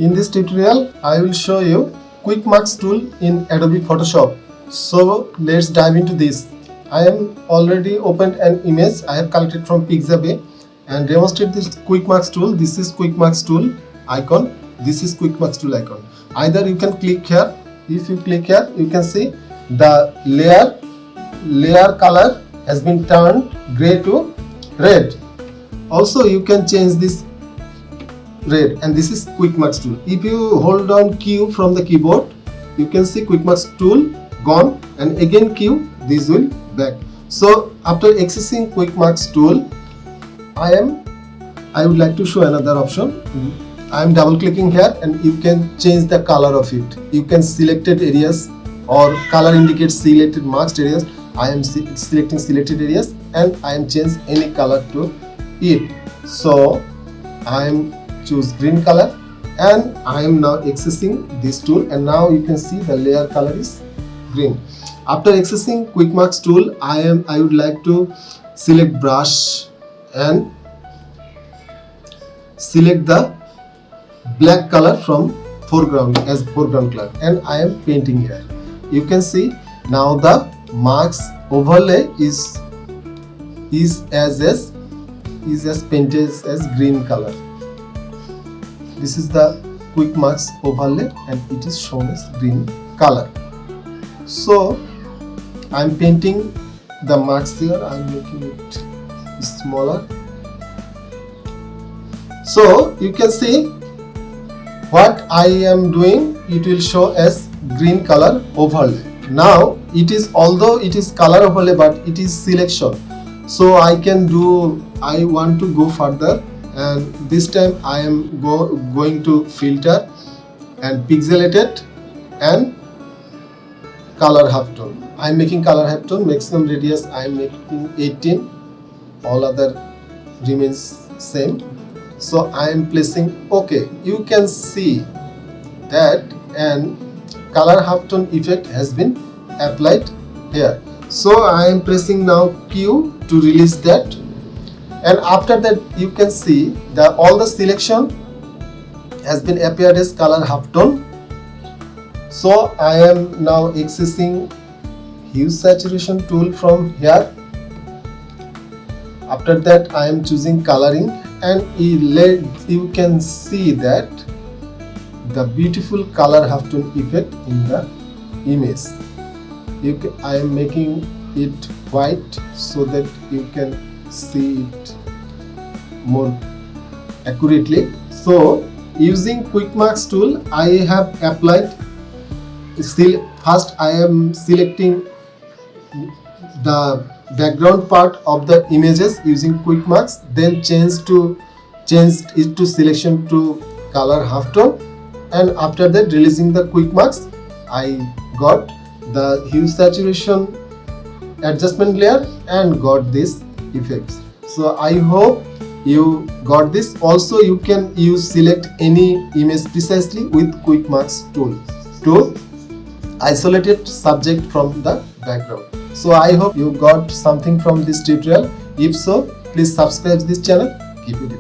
In this tutorial, I will show you Quick Marks tool in Adobe Photoshop. So let's dive into this. I am already opened an image I have collected from Pixabay and demonstrate this Quick Marks tool. This is Quick Marks tool icon. This is Quick Marks tool icon. Either you can click here. If you click here, you can see the layer color has been turned gray to red. Also, you can change this red, and this is Quick Marks tool. If you hold down Q from the keyboard, you can see Quick Marks tool gone, and again Q, this will back. So after accessing Quick Marks tool, I would like to show another option. I am double clicking here and you can change the color of it. You can selected areas or color indicates selected masked areas. I am selecting selected areas and I am change any color to it. So I am choose green color and I am now accessing this tool, and now you can see the layer color is green. After accessing Quick Marks tool, I would like to select brush and select the black color from foreground as foreground color, and I am painting here. You can see now the marks overlay is as painted as green color. This is the Quick Marks overlay and it is shown as green color. So I am painting the marks here. I am making it smaller. So you can see what I am doing, it will show as green color overlay. Now it is, although it is color overlay, but it is selection. So I want to go further, and this time I am going to filter and pixelated and color halftone. I am making color halftone, maximum radius I am making 18, all other remains same. So I am placing OK. You can see that and color halftone effect has been applied here. So I am pressing now Q to release that, and after that you can see that all the selection has been appeared as color halftone. So I am now accessing hue saturation tool from here. After that I am choosing coloring, and you can see that the beautiful color halftone effect in the image. I am making it white so that you can see it more accurately. So using Quick Marks tool, I have applied. First I am selecting the background part of the images using Quick Marks, then changed it to selection to color halftone, and after that releasing the Quick Marks, I got the hue saturation adjustment layer and got this effects. So I hope you got this. Also you can select any image precisely with Quick Marks tool to isolate it subject from the background. So I hope you got something from this tutorial. If so, please subscribe this channel. Keep it.